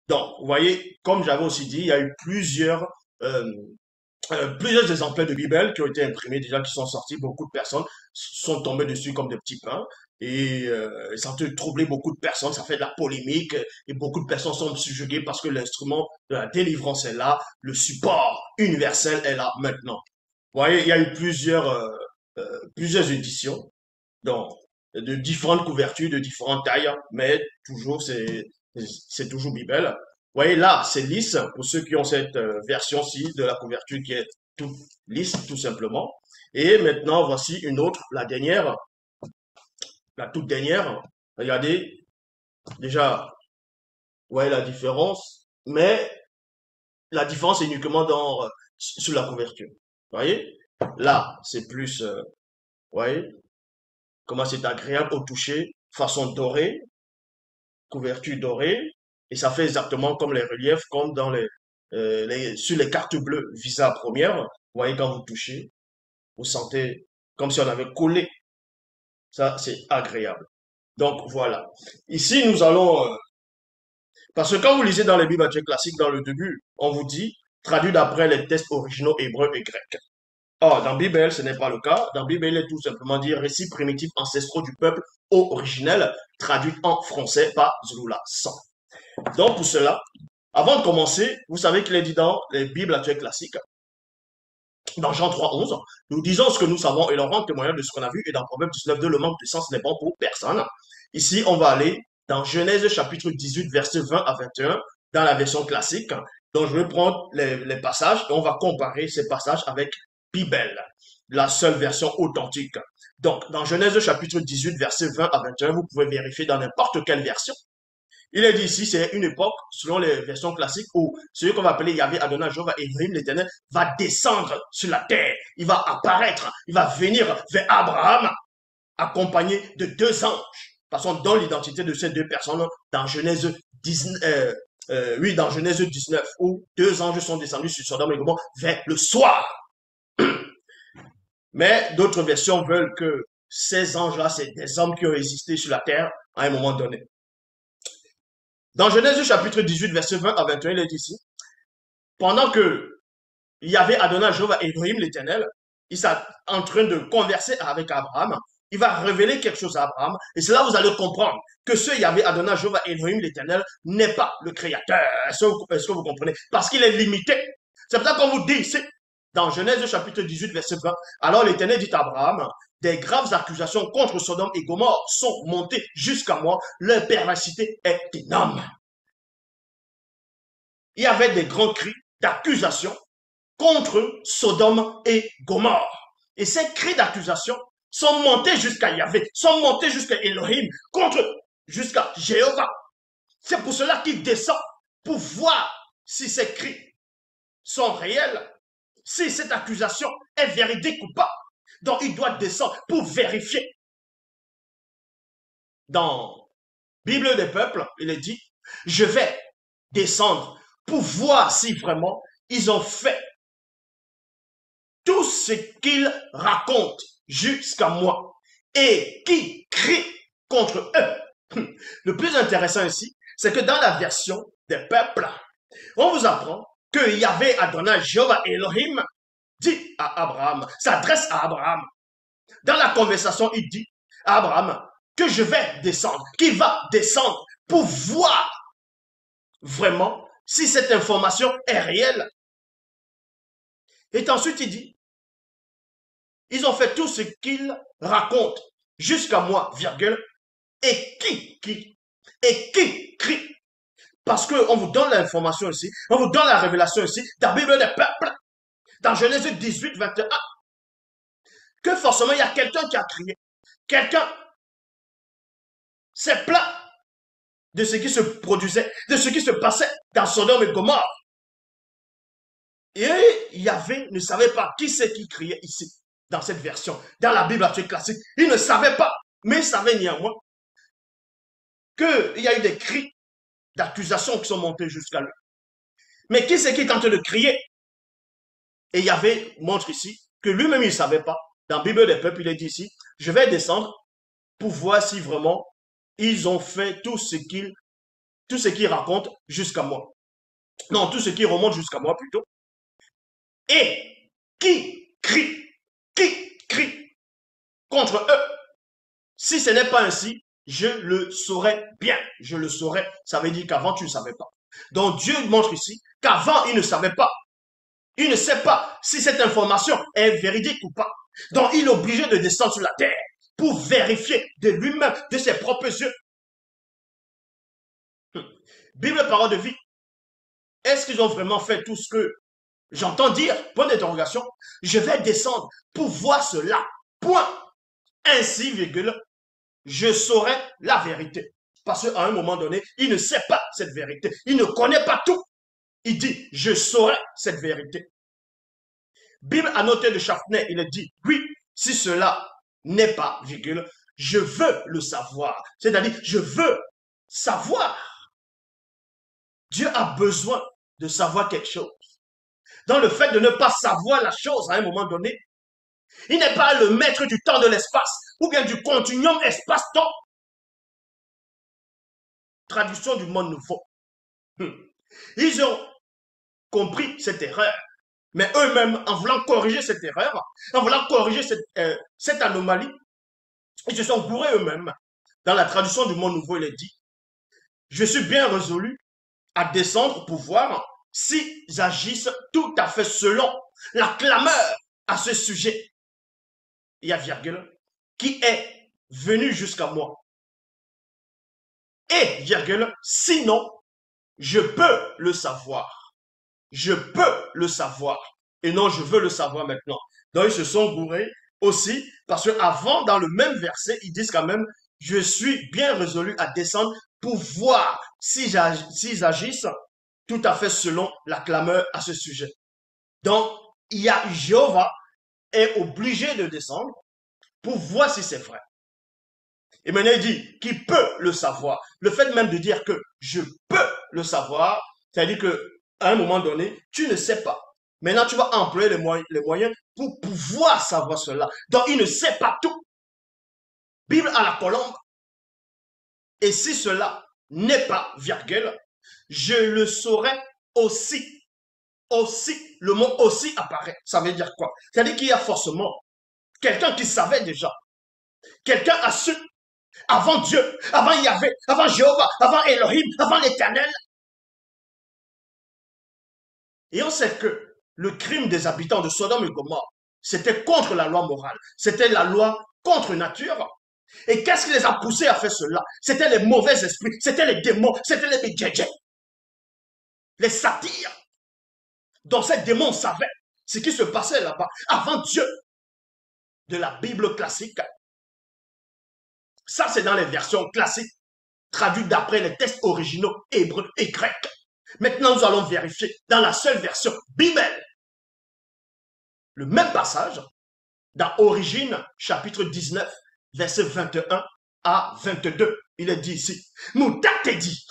Donc, vous voyez, comme j'avais aussi dit, il y a eu euh, plusieurs exemplaires de Bible qui ont été imprimés déjà, qui sont sortis. Beaucoup de personnes sont tombées dessus comme des petits pains. Et ça a troublé beaucoup de personnes, ça fait de la polémique et beaucoup de personnes sont subjuguées parce que l'instrument de la délivrance est là, le support universel est là maintenant. Vous voyez, il y a eu plusieurs éditions, donc de différentes couvertures, de différentes tailles, mais toujours c'est toujours Bible. Vous voyez là, c'est lisse pour ceux qui ont cette version-ci de la couverture qui est toute lisse tout simplement. Et maintenant, voici une autre, la dernière, la toute dernière. Regardez, déjà, vous voyez la différence, mais la différence est uniquement sur la couverture. Vous voyez, là, c'est plus, vous voyez, comment c'est agréable au toucher, façon dorée, couverture dorée, et ça fait exactement comme les reliefs, comme sur les cartes bleues Visa première. Vous voyez, quand vous touchez, vous sentez comme si on avait collé. Ça, c'est agréable. Donc, voilà. Ici, nous allons, parce que quand vous lisez dans les Bibles classiques, dans le début, on vous dit, traduit d'après les textes originaux hébreux et grecs. Or, dans Bible, ce n'est pas le cas. Dans Bible, il est tout simplement dit récits primitifs ancestraux du peuple originel, traduit en français par Zulula 100. Donc, pour cela, avant de commencer, vous savez qu'il est dit dans les Bibles actuelles classiques, dans Jean 3,11, nous disons ce que nous savons et l'on rend témoignage de ce qu'on a vu, et dans Proverbe 19,2, le manque de sens n'est bon pour personne. Ici, on va aller dans Genèse chapitre 18, versets 20 à 21, dans la version classique. Donc, je vais prendre les passages et on va comparer ces passages avec Bible, la seule version authentique. Donc, dans Genèse chapitre 18, versets 20 à 21, vous pouvez vérifier dans n'importe quelle version. Il est dit ici, c'est une époque, selon les versions classiques, où celui qu'on va appeler Yahvé Adonai Jéhovah Elohim l'Éternel va descendre sur la terre. Il va apparaître, il va venir vers Abraham, accompagné de deux anges. Parce qu'on donne l'identité de ces deux personnes dans Genèse 19, oui, dans Genèse 19, où deux anges sont descendus sur Sodome et Gomorrhe vers le soir. Mais d'autres versions veulent que ces anges-là, c'est des hommes qui ont existé sur la terre à un moment donné. Dans Genèse chapitre 18, verset 20 à 21, il est ici, pendant que il y avait Adonai Jéhovah Elohim l'Éternel, il est en train de converser avec Abraham, il va révéler quelque chose à Abraham, et c'est là où vous allez comprendre que ce Yahvé Adonai Jéhovah Elohim l'Éternel n'est pas le créateur. Est-ce que vous comprenez? Parce qu'il est limité. C'est pour ça qu'on vous dit ici, dans Genèse chapitre 18, verset 20, alors l'Éternel dit à Abraham, des graves accusations contre Sodome et Gomorrhe sont montées jusqu'à moi, leur perversité est énorme. Il y avait des grands cris d'accusation contre Sodome et Gomorrhe. Et ces cris d'accusation sont montés jusqu'à Yahvé, sont montés jusqu'à Elohim, jusqu'à Jéhovah. C'est pour cela qu'il descend pour voir si ces cris sont réels, si cette accusation est véridique ou pas. Donc il doit descendre pour vérifier. Dans Bible des peuples, il est dit, je vais descendre pour voir si vraiment ils ont fait tout ce qu'ils racontent jusqu'à moi et qui crie contre eux. Le plus intéressant ici, c'est que dans la version des peuples, on vous apprend que Yahvé Adonai Jéhovah Elohim dit à Abraham, s'adresse à Abraham. Dans la conversation, il dit à Abraham que je vais descendre, qu'il va descendre pour voir vraiment si cette information est réelle. Et ensuite, il dit, ils ont fait tout ce qu'ils racontent jusqu'à moi, virgule, et qui crie. Parce qu'on vous donne l'information ici, on vous donne la révélation ici, dans la Bible des peuples, dans Genèse 18, 21, que forcément il y a quelqu'un qui a crié. Quelqu'un s'est plaint de ce qui se produisait, de ce qui se passait dans Sodome et Gomorrhe. Et Yahvé ne savait pas qui c'est qui criait ici, dans cette version, dans la Bible actuelle classique. Il ne savait pas, mais il savait néanmoins qu'il y a eu des cris d'accusation qui sont montés jusqu'à lui. Mais qui c'est qui est en train de crier? Et Yahvé montre ici que lui-même il ne savait pas. Dans la Bible des peuples, il est dit ici, je vais descendre pour voir si vraiment ils ont fait tout ce qu'ils tout ce qui raconte jusqu'à moi. Non, tout ce qui remonte jusqu'à moi plutôt. Et qui crie contre eux. Si ce n'est pas ainsi, je le saurais bien. Je le saurais. Ça veut dire qu'avant, tu ne savais pas. Donc Dieu montre ici qu'avant, il ne savait pas. Il ne sait pas si cette information est véridique ou pas. Donc il est obligé de descendre sur la terre pour vérifier de lui-même, de ses propres yeux. Bible, parole de vie. Est-ce qu'ils ont vraiment fait tout ce que j'entends dire? Point d'interrogation. Je vais descendre pour voir cela. Point. Ainsi, virgule, je saurai la vérité. Parce qu'à un moment donné, il ne sait pas cette vérité. Il ne connaît pas tout. Il dit, je saurai cette vérité. Bible a noté de Schaffner, il a dit, oui, si cela n'est pas, virgule, je veux le savoir. C'est-à-dire, je veux savoir. Dieu a besoin de savoir quelque chose. Dans le fait de ne pas savoir la chose à un moment donné, il n'est pas le maître du temps de l'espace ou bien du continuum espace-temps. Traduction du monde nouveau. Ils ont compris cette erreur. Mais eux-mêmes, en voulant corriger cette erreur, en voulant corriger cette anomalie, ils se sont bourrés eux-mêmes. Dans la traduction du monde nouveau, il est dit, je suis bien résolu à descendre pour voir s'ils agissent tout à fait selon la clameur à ce sujet. Il y a virgule, qui est venu jusqu'à moi. Et virgule, sinon, je peux le savoir. Je peux le savoir. Et non, je veux le savoir maintenant. Donc, ils se sont bourrés aussi, parce qu'avant, dans le même verset, ils disent quand même, je suis bien résolu à descendre pour voir s'ils agissent tout à fait selon la clameur à ce sujet. Donc, il y a Jéhovah est obligé de descendre pour voir si c'est vrai. Et maintenant, il dit qu'il peut le savoir. Le fait même de dire que je peux le savoir, c'est-à-dire qu'à un moment donné, tu ne sais pas. Maintenant, tu vas employer les moyens pour pouvoir savoir cela. Donc, il ne sait pas tout. Bible à la colombe. Et si cela n'est pas virgule, je le saurai aussi. Aussi, le mot aussi apparaît. Ça veut dire quoi? C'est-à-dire qu'il y a forcément quelqu'un qui savait déjà. Quelqu'un a su avant Dieu, avant Yahvé, avant Jéhovah, avant Elohim, avant l'Éternel. Et on sait que le crime des habitants de Sodome et Gomorrhe, c'était contre la loi morale, c'était la loi contre nature. Et qu'est-ce qui les a poussés à faire cela? C'était les mauvais esprits, c'était les démons, c'était les bidjedjés, les satyres. Donc ces démons savaient ce qui se passait là-bas avant Dieu de la Bible classique. Ça, c'est dans les versions classiques, traduites d'après les textes originaux hébreux et grecs. Maintenant, nous allons vérifier dans la seule version Bible. Le même passage, dans Origine, chapitre 19, versets 21 à 22. Il est dit ici, Moutatedi,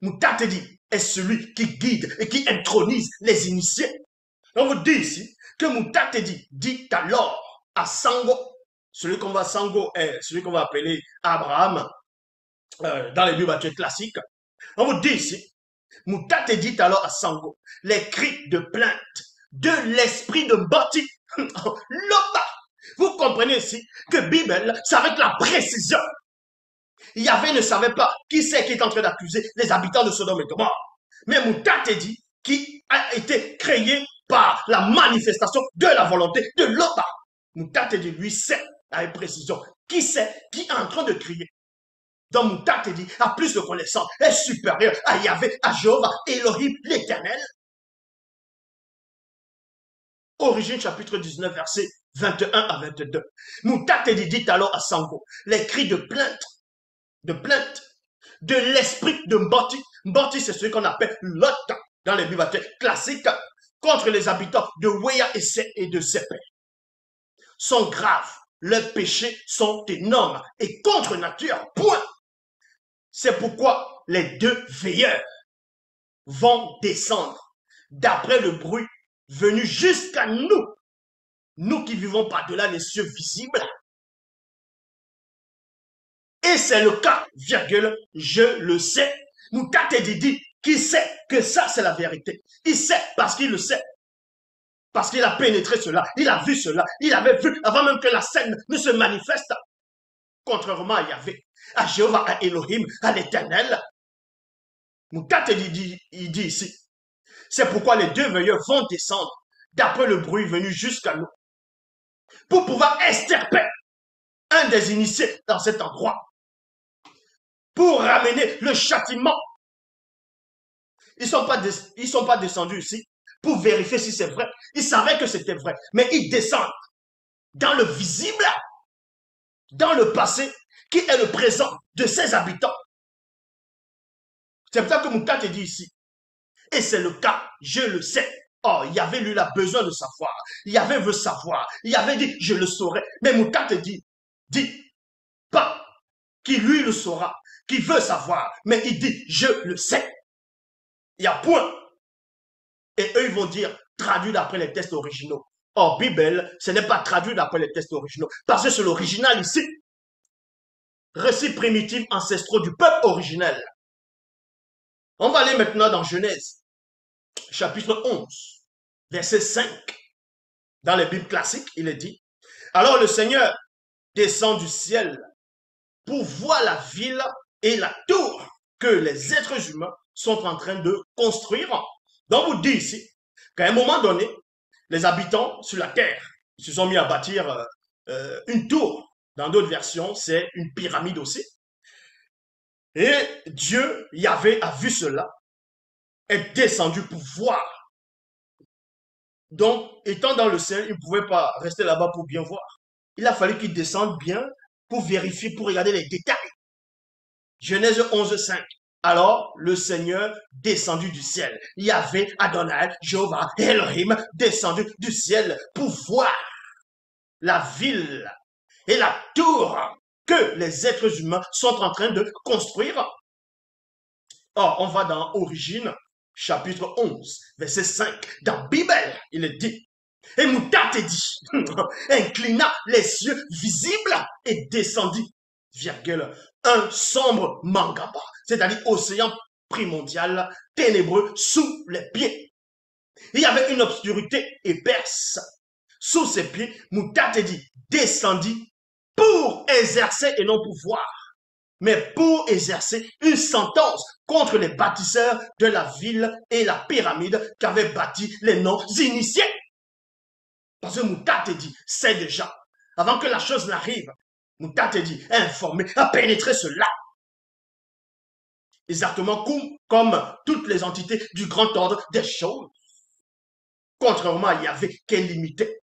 Moutatedi est celui qui guide et qui intronise les initiés. On vous dit ici que Moutatedi dit alors à Sango, celui qu'on va appeler Abraham dans les Bibles classiques. On vous dit ici, Moutate dit alors à Sango, les cris de plainte de l'esprit de Bati. Loba. Vous comprenez ici que Bible, c'est avec la précision. Yahvé ne savait pas qui c'est qui est en train d'accuser les habitants de Sodome et Gomorrhe. Mais Moutate dit qui a été créé par la manifestation de la volonté de Loba. Moutate dit lui sait avec précision qui c'est qui est en train de crier. Donc Moutate dit a plus de connaissances, est supérieur à Yahvé, à Jéhovah, Elohim, l'Éternel. Origine chapitre 19, versets 21 à 22. Moutate dit alors à Sango, les cris de plainte de l'esprit de Mboti. Mboti, c'est celui qu'on appelle Lot dans les Bibles classiques, contre les habitants de Weya et de Sépè, sont graves. Leurs péchés sont énormes et contre nature. Point. C'est pourquoi les deux veilleurs vont descendre d'après le bruit venu jusqu'à nous, nous qui vivons par-delà les cieux visibles. Et c'est le cas, virgule, je le sais, Moukatedi dit qu'il sait que ça, c'est la vérité. Il sait parce qu'il le sait. Parce qu'il a pénétré cela, il a vu cela, il avait vu avant même que la scène ne se manifeste. Contrairement à Yahvé, à Jéhovah, à Elohim, à l'Éternel. Moukatedi il dit ici, c'est pourquoi les deux veilleurs vont descendre d'après le bruit venu jusqu'à nous pour pouvoir extirper un des initiés dans cet endroit, pour ramener le châtiment. Ils ne sont pas descendus ici pour vérifier si c'est vrai. Ils savaient que c'était vrai, mais ils descendent dans le visible, dans le passé, qui est le présent de ses habitants. C'est pour ça que Moukat dit ici. Et c'est le cas, je le sais. Oh, Yahvé, lui, il a besoin de savoir. Yahvé veut savoir. Yahvé dit, je le saurai. Mais Moukat dit pas qu'il lui le saura, qu'il veut savoir. Mais il dit, je le sais. Il y a point. Et eux, ils vont dire, traduit d'après les textes originaux. Or, Bible, ce n'est pas traduit d'après les textes originaux. Parce que c'est l'original ici. Récits primitifs ancestraux du peuple originel. On va aller maintenant dans Genèse, chapitre 11, verset 5. Dans les Bibles classiques, il est dit, alors le Seigneur descend du ciel pour voir la ville et la tour que les êtres humains sont en train de construire. Donc, vous dit ici qu'à un moment donné, les habitants sur la terre se sont mis à bâtir une tour. Dans d'autres versions, c'est une pyramide aussi. Et Dieu, Yahvé, a vu cela, est descendu pour voir. Donc, étant dans le ciel, il ne pouvait pas rester là-bas pour bien voir. Il a fallu qu'il descende bien pour vérifier, pour regarder les détails. Genèse 11, 5. Alors, le Seigneur descendu du ciel. Yahvé, Adonai, Jéhovah, Elohim, descendu du ciel pour voir la ville et la tour que les êtres humains sont en train de construire. Or, on va dans Origine, chapitre 11, verset 5. Dans Bible, il est dit, et Moutat dit, inclina les cieux visibles et descendit, virgule, un sombre mangaba, c'est-à-dire océan primordial, ténébreux, sous les pieds. Il y avait une obscurité épaisse. Sous ses pieds, Moutat dit, descendit pour exercer et non pour voir, mais pour exercer une sentence contre les bâtisseurs de la ville et la pyramide qu'avaient bâti les non-initiés. Parce que Moutat dit, c'est déjà, avant que la chose n'arrive, Moutat dit, a informé, a pénétré cela. Exactement comme toutes les entités du grand ordre des choses. Contrairement à Yahvé qui est limité.